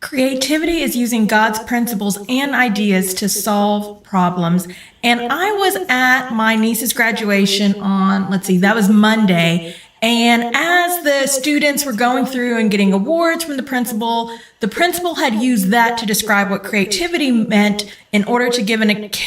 Creativity is using God's principles and ideas to solve problems. And I was at my niece's graduation on, that was Monday. And as the students were going through and getting awards from the principal had used that to describe what creativity meant in order to give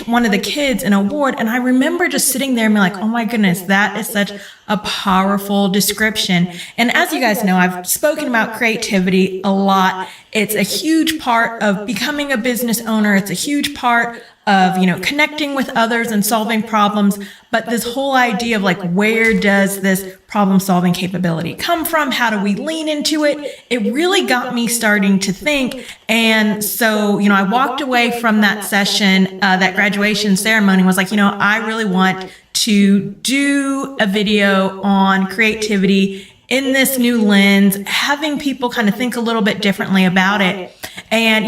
one of the kids an award. And I remember just sitting there and being like, oh my goodness, that is such a powerful description. And as you guys know, I've spoken about creativity a lot. It's a huge part of becoming a business owner. It's a huge part of, connecting with others and solving problems. But this whole idea of where does this problem solving capability come from? How do we lean into it? It really got me starting to think. And so, I walked away from that session, that graduation ceremony, was like, I really want to do a video on creativity in this new lens, having people kind of think a little bit differently about it. And,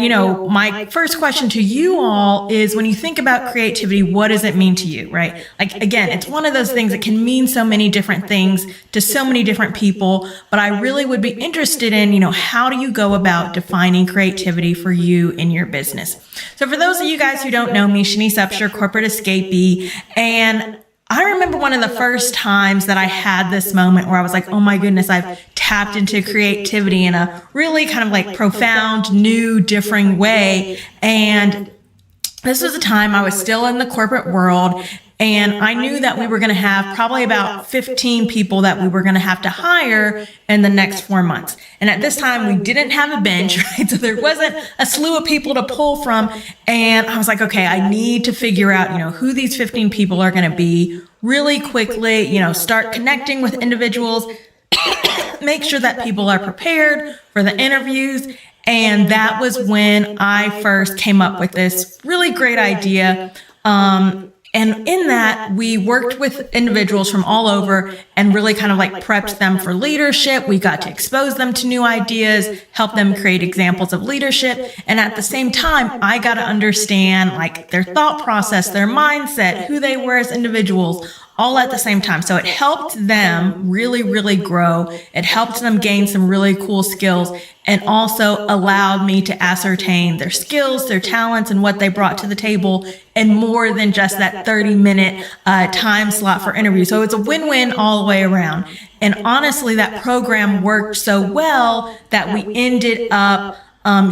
my first question to you all is, when you think about creativity, what does it mean to you, right? Again, it's one of those things that can mean so many different things to so many different people, but I really would be interested in, how do you go about defining creativity for you in your business? So for those of you guys who don't know me, Shanice Upshur, corporate escapee, and I remember one of the first times that I had this moment where I was like, oh my goodness, I've tapped into creativity in a really kind of profound, new, differing way. And this was a time I was still in the corporate world, and I knew that we were going to have probably about 15 people that we were going to have to hire in the next 4 months. And at this time, we didn't have a bench, right? So there wasn't a slew of people to pull from. And I was like, okay, I need to figure out, who these 15 people are going to be really quickly, start connecting with individuals, make sure that people are prepared for the interviews. And that was when I first came up with this really great idea. And in that, we worked with individuals from all over and really kind of prepped them for leadership. We got to expose them to new ideas, help them create examples of leadership. And at the same time, I got to understand their thought process, their mindset, who they were as individuals, all at the same time. So it helped them really, really grow. It helped them gain some really cool skills, and also allowed me to ascertain their skills, their talents, and what they brought to the table, and more than just that 30-minute time slot for interviews. So it's a win-win all the way around. And honestly, that program worked so well that we ended up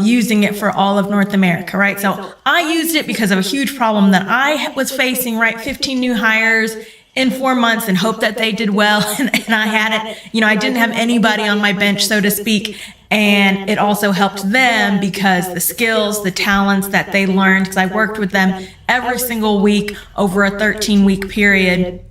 using it for all of North America, right? So I used it because of a huge problem that I was facing, right? 15 new hires in 4 months, and hope that they did well. And I had it, I didn't have anybody on my bench, so to speak. And it also helped them because the skills, the talents that they learned, because I worked with them every single week over a 13-week period,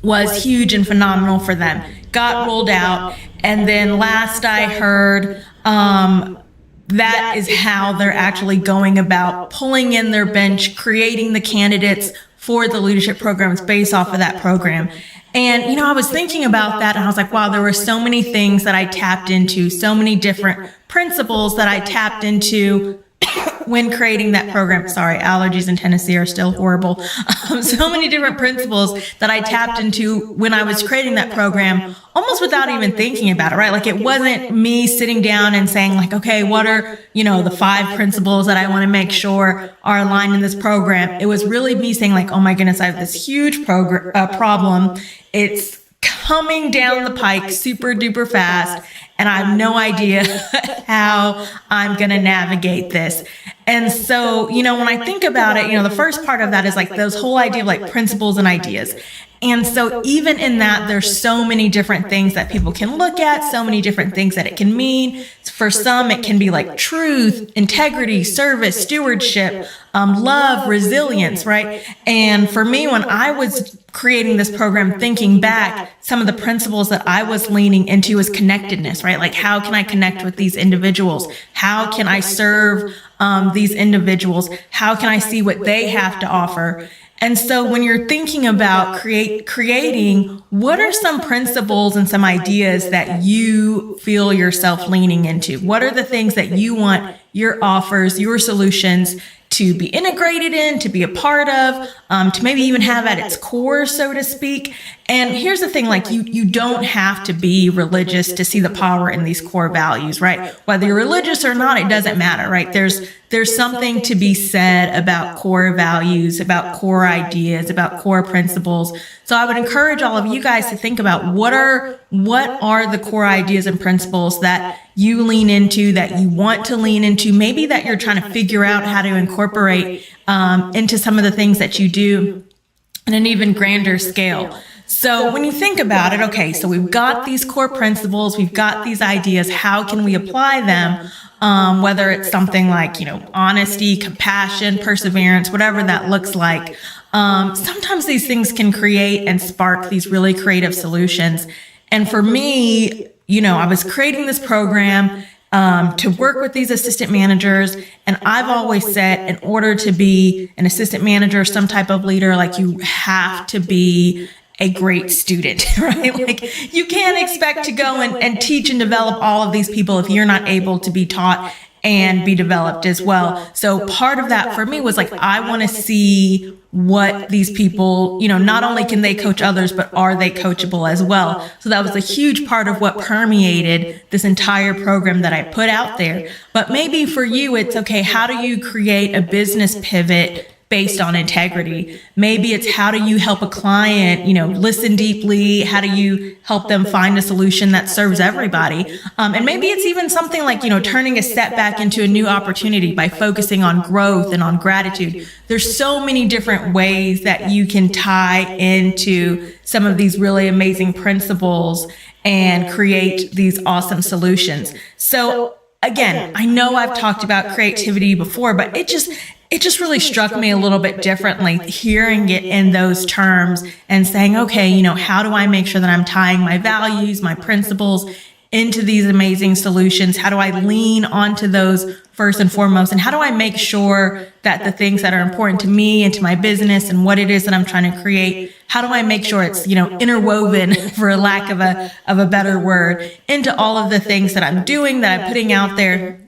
was huge and phenomenal for them. Got rolled out. And then last I heard, that is how they're actually going about pulling in their bench, creating the candidates for the leadership programs based off of that program. And, I was thinking about that, and I was like, wow, there were so many things that I tapped into, so many different principles that I tapped into when creating that program. Sorry, allergies in Tennessee are still horrible. So many different principles that I tapped into when I was creating that program, almost without even thinking about it, right? It wasn't me sitting down and saying okay, what are, the 5 principles that I want to make sure are aligned in this program? It was really me saying oh my goodness, I have this huge problem. It's coming down the pike super duper fast, and I have no idea how I'm going to navigate this. And so, when I think about it, the first part of that is those whole idea of principles and ideas. And so even in that, there's so many different things that people can look at, so many different things that it can mean. For some, it can be truth, integrity, service, stewardship, love, resilience, right? And for me, when I was creating this program, thinking back, some of the principles that I was leaning into was connectedness, right? How can I connect with these individuals? How can I serve these individuals? How can I see what they have to offer? And so when you're thinking about creating, what are some principles and some ideas that you feel yourself leaning into? What are the things that you want your offers, your solutions to be integrated in, to be a part of, to maybe even have at its core, so to speak. And here's the thing, like you don't have to be religious to see the power in these core values, right? Whether you're religious or not, it doesn't matter, right? There's something to be said about core values, about core ideas, about core principles. So I would encourage all of you guys to think about what are the core ideas and principles that you lean into, that you want to lean into, maybe that you're trying to figure out how to incorporate into some of the things that you do on an even grander scale. So when you think about it, okay, so we've got these core principles, we've got these ideas, how can we apply them? Whether it's something like, honesty, compassion, perseverance, whatever that looks like. Sometimes these things can create and spark these really creative solutions. And for me, I was creating this program to work with these assistant managers. And I've always said, in order to be an assistant manager, some type of leader, like you have to be a great student, right? Like you can't expect to go and teach and develop all of these people if you're not able to be taught and be developed as well. So part of that for me was like, I want to see what these people, not only can they coach others, but are they coachable as well? So that was a huge part of what permeated this entire program that I put out there. But maybe for you, it's okay, how do you create a business pivot based on integrity? Maybe it's how do you help a client, listen deeply? How do you help them find a solution that serves everybody? And maybe it's even something like, turning a setback into a new opportunity by focusing on growth and on gratitude. There's so many different ways that you can tie into some of these really amazing principles and create these awesome solutions. So again, I know I've talked about creativity before, but it just really struck me a little bit differently hearing it in those terms and saying, okay, how do I make sure that I'm tying my values, my principles into these amazing solutions? How do I lean onto those first and foremost? And how do I make sure that the things that are important to me and to my business and what it is that I'm trying to create, how do I make sure it's, interwoven, for lack of a better word, into all of the things that I'm doing, that I'm putting out there,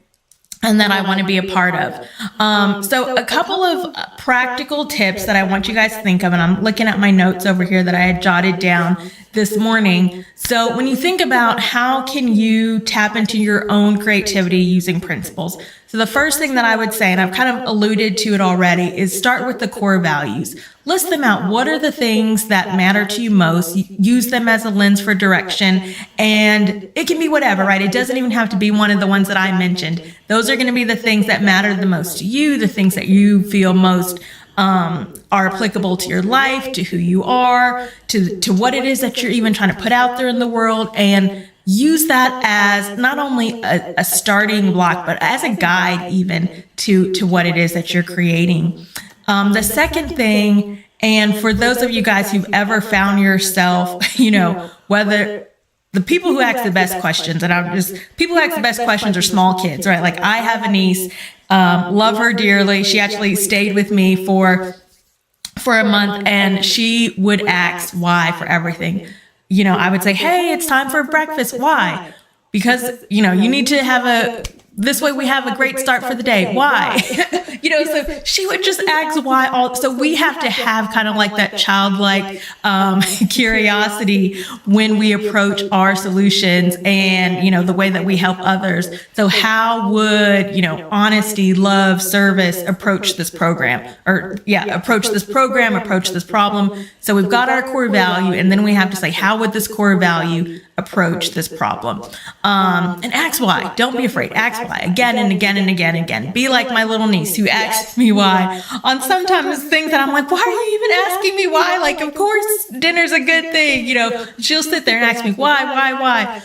and that I want to be a part of. So a couple of practical tips that I want you guys to think of, and I'm looking at my notes over here that I had jotted down this morning. So when you think about how can you tap into your own creativity using principles? So the first thing that I would say, and I've kind of alluded to it already, is start with the core values. List them out. What are the things that matter to you most? Use them as a lens for direction. And it can be whatever, right? It doesn't even have to be one of the ones that I mentioned. Those are going to be the things that matter the most to you, the things that you feel most are applicable to your life, to who you are, to what it is that you're even trying to put out there in the world. And use that as not only a starting block, but as a guide even to what it is that you're creating. The second thing, and for those of you guys who've ever found yourself, whether the people who ask the best questions, and people who ask the best questions are small kids, right? Like I have a niece, love her dearly. She actually stayed with me for a month, and she would ask why for everything. I would say, hey, it's time for breakfast. Why? Because, you need to have this way we have a great start for the day. Why? So she would just ask why. So we have to have kind of like that childlike curiosity when we approach our solutions and, the way that we help others. So how would, honesty, love, service approach this program? Approach this problem. So we've got our core value, and then we have to say, how would this core value approach this problem? And ask why. Don't be afraid. Ask why again and again and again and again. Be like my little niece who asks me why on sometimes things that I'm like, why are you even asking me why? Like, of course, dinner's a good thing. She'll sit there and ask me why.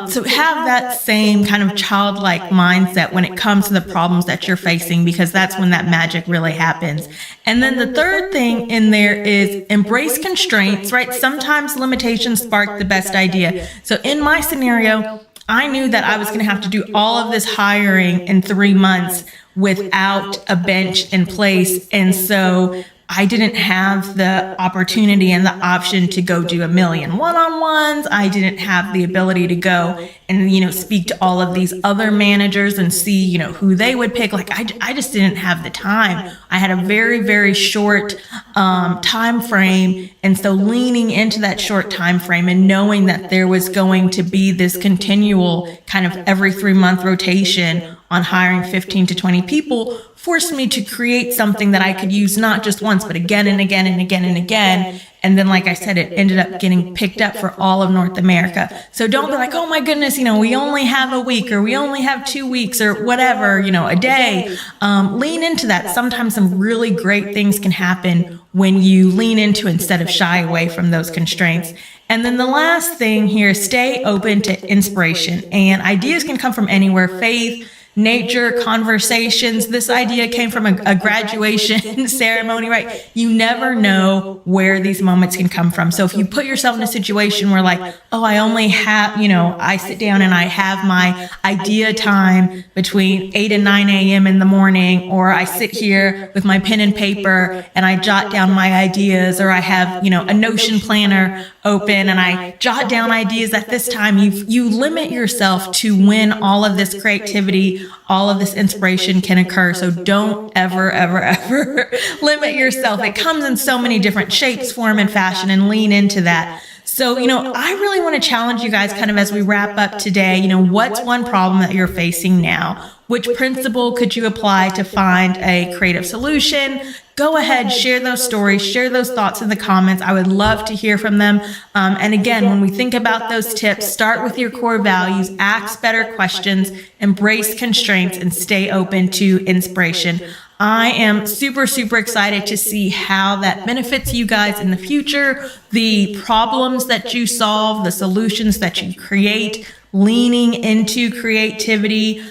So have that same kind of childlike mindset when it comes to the problems that you're facing, because that's when that magic really happens. And then the third thing in there is embrace constraints, right? Sometimes limitations spark the best idea. So in my scenario, I knew that I was going to have to do all of this hiring in 3 months without a bench in place. And so I didn't have the opportunity and the option to go do a million one-on-ones. I didn't have the ability to go and, speak to all of these other managers and see, who they would pick. Like, I just didn't have the time. I had a very, very short time frame. And so leaning into that short time frame and knowing that there was going to be this continual kind of every 3-month rotation on hiring 15 to 20 people forced me to create something that I could use not just once, but again and again and again and again. And then, like I said, it ended up getting picked up for all of North America. So don't be like, oh my goodness, we only have a week or we only have 2 weeks or whatever, a day. Lean into that. Sometimes some really great things can happen when you lean into instead of shy away from those constraints. And then the last thing here, stay open to inspiration. And ideas can come from anywhere: faith, nature, conversations. This idea came from a graduation ceremony, right? You never know where these moments can come from. So if you put yourself in a situation where like, oh, I only have, I sit down and I have my idea time between 8 and 9 a.m. in the morning, or I sit here with my pen and paper and I jot down my ideas, or I have, a Notion planner open and I jot down ideas at this time. You limit yourself to when all of this creativity, all of this inspiration can occur. So don't ever, ever, ever limit yourself. It comes in so many different shapes, form, and fashion, and lean into that. So, I really want to challenge you guys kind of as we wrap up today. What's one problem that you're facing now? Which principle could you apply to find a creative solution? Go ahead, share those stories, share those thoughts in the comments. I would love to hear from them. And again, when we think about those tips, start with your core values, ask better questions, embrace constraints, and stay open to inspiration. I am super, super excited to see how that benefits you guys in the future, the problems that you solve, the solutions that you create, leaning into creativity.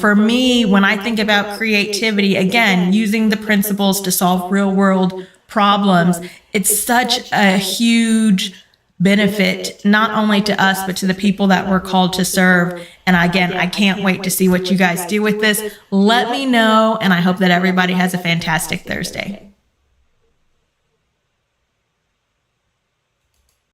For me, when I think about creativity, again, using the principles to solve real world problems, it's such a huge benefit, not only to us, but to the people that we're called to serve. And again, I can't wait to see what you guys do with this. Let me know, and I hope that everybody has a fantastic Thursday.